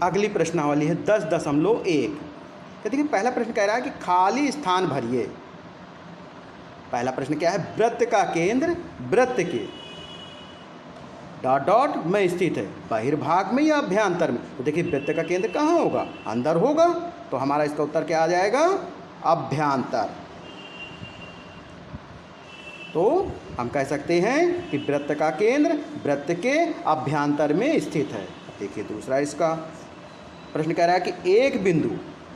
अगली प्रश्नावली है 10.1। देखिए पहला प्रश्न कह रहा है कि खाली स्थान भरिए। पहला प्रश्न क्या है, वृत्त का केंद्र वृत्त के डॉट डॉट में स्थित है, बहिर्भाग में या अभ्यंतर में। तो देखिए वृत्त का केंद्र कहाँ होगा, अंदर होगा, तो हमारा इसका उत्तर क्या आ जाएगा, अभ्यंतर। तो हम कह सकते हैं कि वृत्त का केंद्र वृत्त के अभ्यंतर में स्थित है। देखिए दूसरा इसका प्रश्न कह रहा है कि एक बिंदु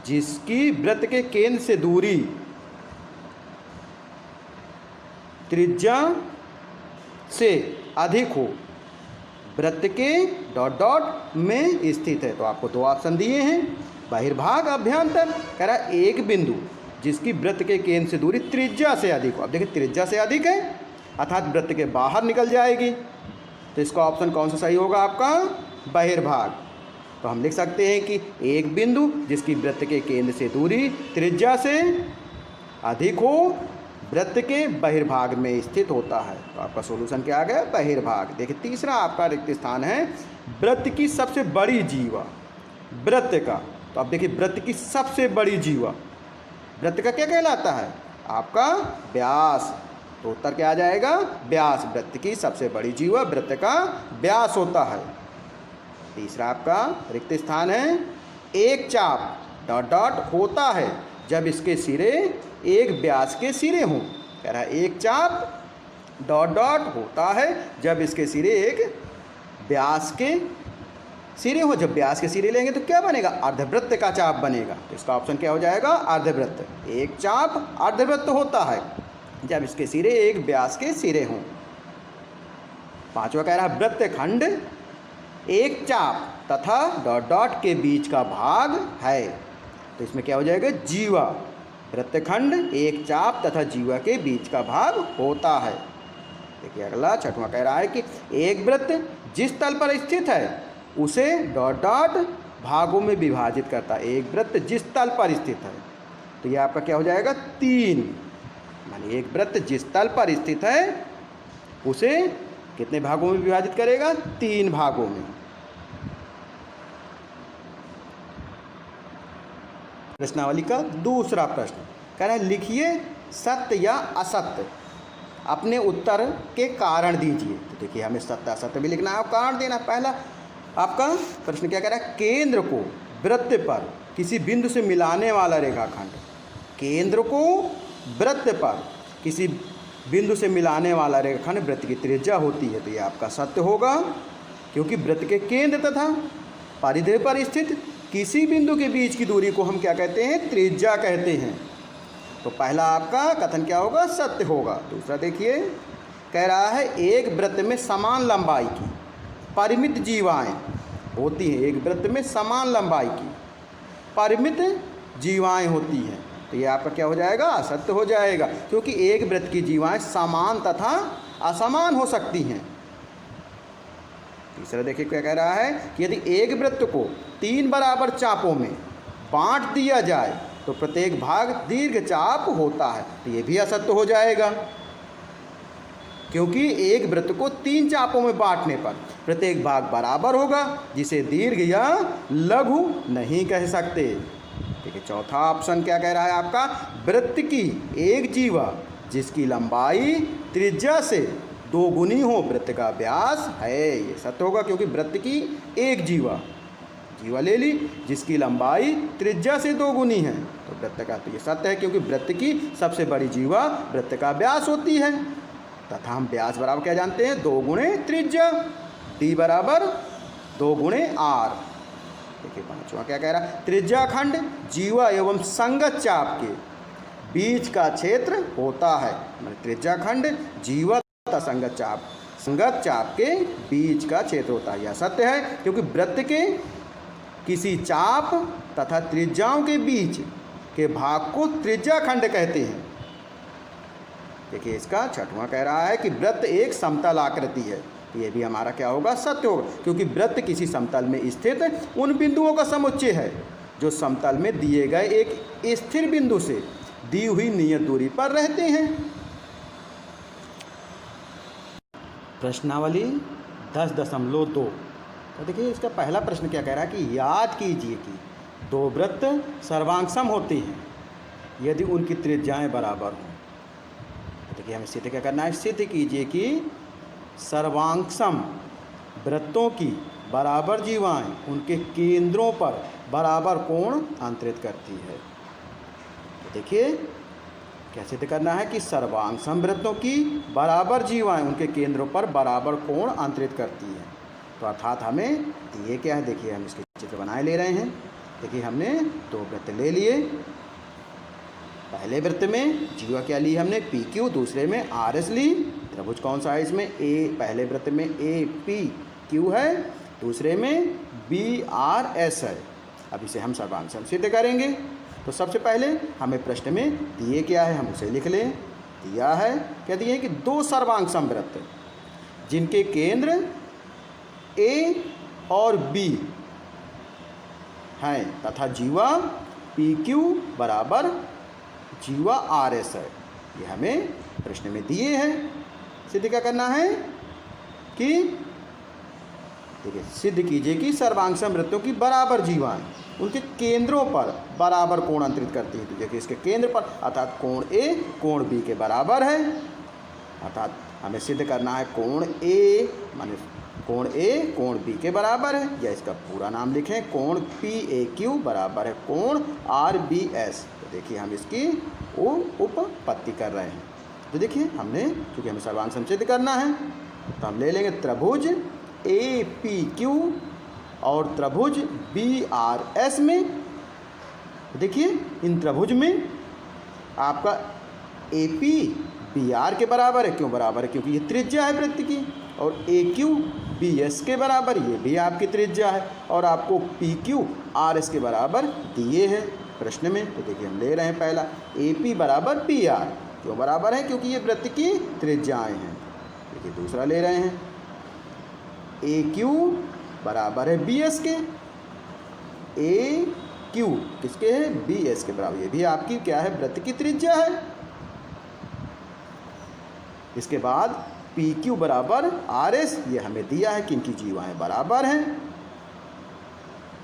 जिसकी वृत्त के केंद्र से दूरी त्रिज्या से अधिक हो, वृत्त के डॉट डॉट में स्थित है। तो आपको दो ऑप्शन दिए हैं, बहिर्भाग अभ्यंतर। कह रहा है एक बिंदु जिसकी वृत्त के केंद्र से दूरी त्रिज्या से अधिक हो। अब देखिए त्रिज्या से अधिक है अर्थात वृत्त के बाहर निकल जाएगी, तो इसका ऑप्शन कौन सा सही होगा आपका, बहिर्भाग। तो हम लिख सकते हैं कि एक बिंदु जिसकी वृत्त के केंद्र से दूरी त्रिज्या से अधिक हो, वृत्त के बहिर्भाग में स्थित होता है। तो आपका सॉल्यूशन क्या आ गया, बहिर्भाग। देखिए तीसरा आपका रिक्त स्थान है वृत्त की सबसे बड़ी जीवा, वृत्त का। तो अब देखिए वृत्त की सबसे बड़ी जीवा, वृत्त का क्या कहलाता है, आपका व्यास। तो उत्तर क्या आ जाएगा, व्यास। वृत्त की सबसे बड़ी जीवा वृत्त का व्यास होता है। तीसरा आपका रिक्त स्थान है एक चाप डॉट डॉट होता है जब इसके सिरे एक व्यास के सिरे हों। कह रहा है एक चाप डॉट डॉट होता है जब इसके सिरे एक व्यास के सिरे हो। जब व्यास के सिरे लेंगे तो क्या बनेगा, अर्धवृत्त का चाप बनेगा। तो इसका ऑप्शन क्या हो जाएगा, अर्धवृत्त। एक चाप अर्धवृत्त होता है जब इसके सिरे एक व्यास के सिरे हों। पांचवा कह रहा है वृत्तखंड एक चाप तथा डॉट डॉट के बीच का भाग है। तो इसमें क्या हो जाएगा, जीवा। वृत्तखंड एक चाप तथा जीवा के बीच का भाग होता है। देखिए अगला छठवां कह रहा है कि एक वृत्त जिस तल पर स्थित है उसे डॉट डॉट भागों में विभाजित करता है। एक वृत्त जिस तल पर स्थित है, तो ये आपका क्या हो जाएगा, 3। मानिए एक वृत्त जिस तल पर स्थित है उसे कितने भागों में विभाजित करेगा, 3 भागों में। प्रश्नावली का दूसरा प्रश्न कह रहा है लिखिए सत्य या असत्य, अपने उत्तर के कारण दीजिए। तो देखिए हमें सत्य असत्य भी लिखना है और कारण देना। पहला आपका प्रश्न क्या कह रहा है, केंद्र को वृत्त पर किसी बिंदु से मिलाने वाला रेखाखंड, केंद्र को वृत्त पर किसी बिंदु से मिलाने वाला रेखाखंड वृत्त की त्रिज्या होती है। तो ये आपका सत्य होगा, क्योंकि वृत्त के केंद्र तथा परिधि पर स्थित किसी बिंदु के बीच की दूरी को हम क्या कहते हैं, त्रिज्या कहते हैं। तो पहला आपका कथन क्या होगा, सत्य होगा। दूसरा देखिए कह रहा है एक वृत्त में समान लंबाई की परिमित जीवाएं होती हैं। एक वृत्त में समान लंबाई की परिमित जीवाएं होती हैं। तो ये आपका क्या हो जाएगा, असत्य हो जाएगा, क्योंकि एक वृत्त की जीवाएं समान तथा असमान हो सकती हैं। तीसरा देखिए क्या कह रहा है कि यदि एक वृत्त को 3 बराबर चापों में बांट दिया जाए तो प्रत्येक भाग दीर्घ चाप होता है। तो ये भी असत्य हो जाएगा, क्योंकि एक वृत्त को 3 चापों में बांटने पर प्रत्येक भाग बराबर होगा, जिसे दीर्घ या लघु नहीं कह सकते। ठीक है, चौथा ऑप्शन क्या कह रहा है आपका, वृत्त की एक जीवा जिसकी लंबाई त्रिज्या से 2 गुनी हो वृत्त का व्यास है। ये सत्य होगा, क्योंकि वृत्त की एक जीवा ले ली जिसकी लंबाई त्रिज्या से 2 गुनी है, तो वृत्त का, तो ये सत्य है, क्योंकि वृत्त की सबसे बड़ी जीवा वृत्त का व्यास होती है। तथा हम व्यास बराबर क्या जानते हैं, 2 गुणे त्रिज्या, डी बराबर 2 गुणे आर। देखिए पांचवा क्या कह रहा है, त्रिज्या खंड जीवा एवं संगत चाप के बीच का क्षेत्र होता है। त्रिज्या खंड जीवा तथा संगत चाप के बीच का क्षेत्र होता है। यह सत्य है, क्योंकि वृत्त के किसी चाप तथा त्रिज्याओं के बीच के भाग को त्रिज्या खंड कहते हैं। देखिए इसका छठवां कह रहा है कि वृत्त एक समतल आकृति है। ये भी हमारा क्या होगा, सत्य होगा, क्योंकि वृत्त किसी समतल में स्थित उन बिंदुओं का समुच्चय है जो समतल में दिए गए एक स्थिर बिंदु से दी हुई नियत दूरी पर रहते हैं। प्रश्नावली 10.2 तो देखिए इसका पहला प्रश्न क्या कह रहा है कि याद कीजिए कि दो वृत्त सर्वांग होते हैं यदि उनकी त्रिज्याएं बराबर हों। तो देखिए हमें सिद्ध क्या करना है, सिद्ध कीजिए कि सर्वांग वृत्तों की बराबर जीवाएं उनके केंद्रों पर बराबर कोण अंतरित करती है। तो देखिए क्या सिद्ध करना है कि सर्वांग वृत्तों की बराबर जीवाएं उनके केंद्रों पर बराबर कोण अंतरित करती है। तो अर्थात हमें दिए क्या है, देखिए हम इसके चित्र बनाए ले रहे हैं। देखिए हमने दो वृत्त ले लिए, पहले वृत्त में जीवा क्या ली हमने पी क्यू, दूसरे में आर एस ली। त्रिभुज कौन सा है इसमें, ए, पहले वृत्त में ए पी क्यू है, दूसरे में बी आर एस है। अब इसे हम सर्वांग सिद्ध करेंगे। तो सबसे पहले हमें प्रश्न में दिए क्या है हम उसे लिख लें। दिया है क्या, दिए कि दो सर्वांग वृत्त जिनके केंद्र ए और बी हैं तथा जीवा पी क्यू बराबर जीवा आर एस है, ये हमें प्रश्न में दिए हैं। सिद्ध क्या करना है कि देखिए सिद्ध कीजिए कि सर्वांग वृत्तों की बराबर जीवाएं उनके केंद्रों पर बराबर कोण अंतरित करती है। तो देखिए इसके केंद्र पर अर्थात कोण ए कोण बी के बराबर है। अर्थात हमें सिद्ध करना है कोण ए माने कोण ए कोण बी के बराबर है, या इसका पूरा नाम लिखें कोण पी ए क्यू बराबर है कोण आर बी एस। तो देखिए हम इसकी उपपत्ति कर रहे हैं। तो देखिए हमने क्योंकि हमें सर्वांग सिद्ध करना है तो हम ले लेंगे त्रिभुज ए पी क्यू और त्रिभुज बी आर एस में। देखिए इन त्रिभुज में आपका ए पी बी आर के बराबर है, क्यों बराबर है, क्योंकि ये त्रिज्या है वृत्त की, और ए क्यू बी एस के बराबर, ये भी आपकी त्रिज्या है, और आपको पी क्यू आर एस के बराबर दिए हैं प्रश्न में। तो देखिए हम ले रहे हैं पहला ए पी बराबर पी आर, क्यों बराबर है, क्योंकि ये वृत्त की त्रिज्याएँ हैं। देखिए दूसरा ले रहे हैं ए क्यू बराबर है बी एस के, ए क्यू किसके है, बी एस के बराबर, ये भी आपकी क्या है, वृत्त की त्रिज्या है। इसके बाद पी क्यू बराबर आर एस, ये हमें दिया है कि इनकी जीवाएं बराबर हैं।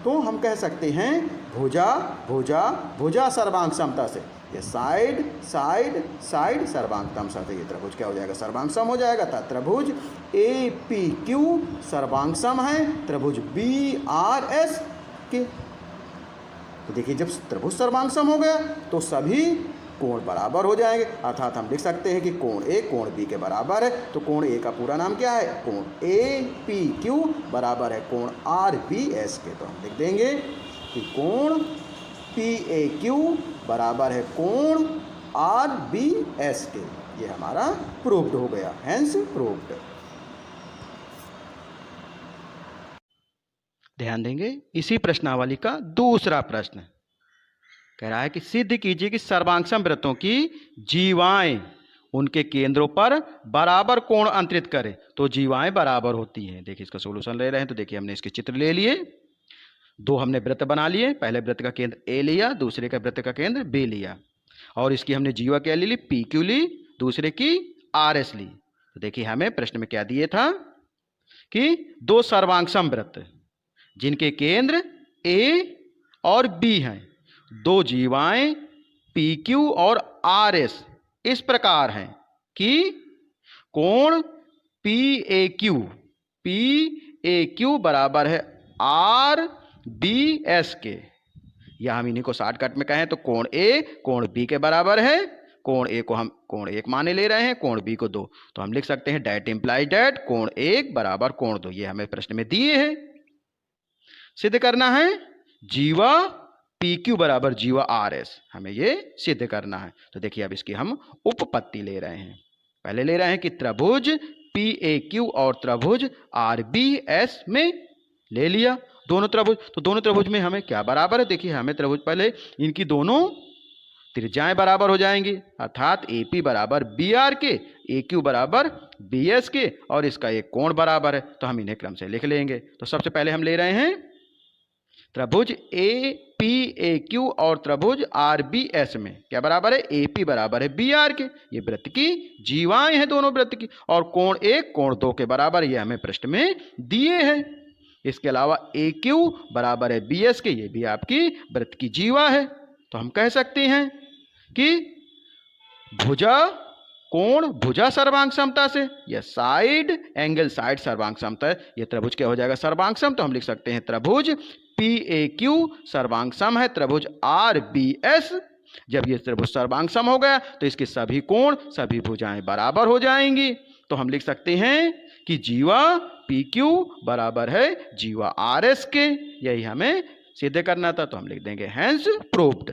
तो हम कह सकते हैं भुजा भुजा भुजा सर्वांग समता से, ये साइड साइड साइड सर्वांग समता से ये त्रिभुज क्या हो जाएगा, सर्वांग सम हो जाएगा। था त्रिभुज ए पी क्यू सर्वांग सम है त्रिभुज बी आर एस के। तो देखिए जब त्रिभुज सर्वांग सम हो गया तो सभी कोण बराबर हो जाएंगे। अर्थात हम लिख सकते हैं कि कोण ए कोण बी के बराबर है। तो कोण ए का पूरा नाम क्या है, कोण ए पी क्यू बराबर है कोण आर बी एस के। तो हम लिख देंगे कि कोण पी ए क्यू बराबर है कोण आर बी एस के। ये हमारा प्रूव्ड हो गया, हेंस प्रूव्ड। ध्यान देंगे इसी प्रश्नावली का दूसरा प्रश्न कह रहा है कि सिद्ध कीजिए कि सर्वांग वृत्तों की जीवाएं उनके केंद्रों पर बराबर कोण अंतरित करें तो जीवाएं बराबर होती हैं। देखिए इसका सॉल्यूशन ले रहे हैं। तो देखिए हमने इसके चित्र ले लिए, दो हमने वृत्त बना लिए, पहले वृत्त का केंद्र ए लिया, दूसरे का वृत्त का केंद्र बी लिया, और इसकी हमने जीवा क्या ले ली, पी क्यू ली, दूसरे की आर एस ली। तो देखिए हमें प्रश्न में क्या दिए था कि दो सर्वांग वृत्त जिनके केंद्र ए और बी हैं, दो जीवाएं पी क्यू और आर एस इस प्रकार हैं कि कोण पी ए क्यू बराबर है आर बी एस के, या हम इन्हीं को शॉर्टकट में कहें तो कोण ए कोण बी के बराबर है। कोण ए को हम कोण 1 माने ले रहे हैं, कोण बी को 2, तो हम लिख सकते हैं डैट इंप्लाइज डैट कोण 1 बराबर कोण 2। ये हमें प्रश्न में दिए हैं। सिद्ध करना है जीवा पी क्यू बराबर जीवा आर एस, हमें ये सिद्ध करना है। तो देखिए अब इसकी हम उपपत्ति ले रहे हैं। पहले ले रहे हैं कि त्रिभुज पी ए क्यू और त्रिभुज आर बी एस में ले लिया दोनों त्रिभुज। तो दोनों त्रिभुज में हमें क्या बराबर है, देखिए हमें त्रिभुज पहले इनकी दोनों त्रिज्याएं बराबर हो जाएंगी, अर्थात ए पी बराबर बी आर के, ए क्यू बराबर बी एस के, और इसका एक कोण बराबर है। तो हम इन्हें क्रम से लिख लेंगे। तो सबसे पहले हम ले रहे हैं त्रिभुज ए पी ए क्यू और त्रिभुज आर बी एस में क्या बराबर है, ए पी बराबर है बी आर के, ये वृत्त की जीवाएं हैं दोनों वृत्त की, और कोण 1 कोण 2 के बराबर, ये हमें प्रश्न में दिए हैं। इसके अलावा ए क्यू बराबर है बी एस के, ये भी आपकी वृत्त की जीवा है। तो हम कह सकते हैं कि भुजा कोण भुजा सर्वांग समता से, या साइड एंगल साइड सर्वांग समता है, ये त्रिभुज क्या हो जाएगा सर्वांग सम। तो हम लिख सकते हैं त्रिभुज पी ए क्यू सर्वांग सम है त्रिभुज आर बी एस। जब ये त्रिभुज सर्वांग सम हो गया तो इसके सभी कोण सभी भुजाएं बराबर हो जाएंगी। तो हम लिख सकते हैं कि जीवा पी क्यू बराबर है जीवा आर एस के। यही हमें सिद्ध करना था, तो हम लिख देंगे हैंस प्रूव्ड।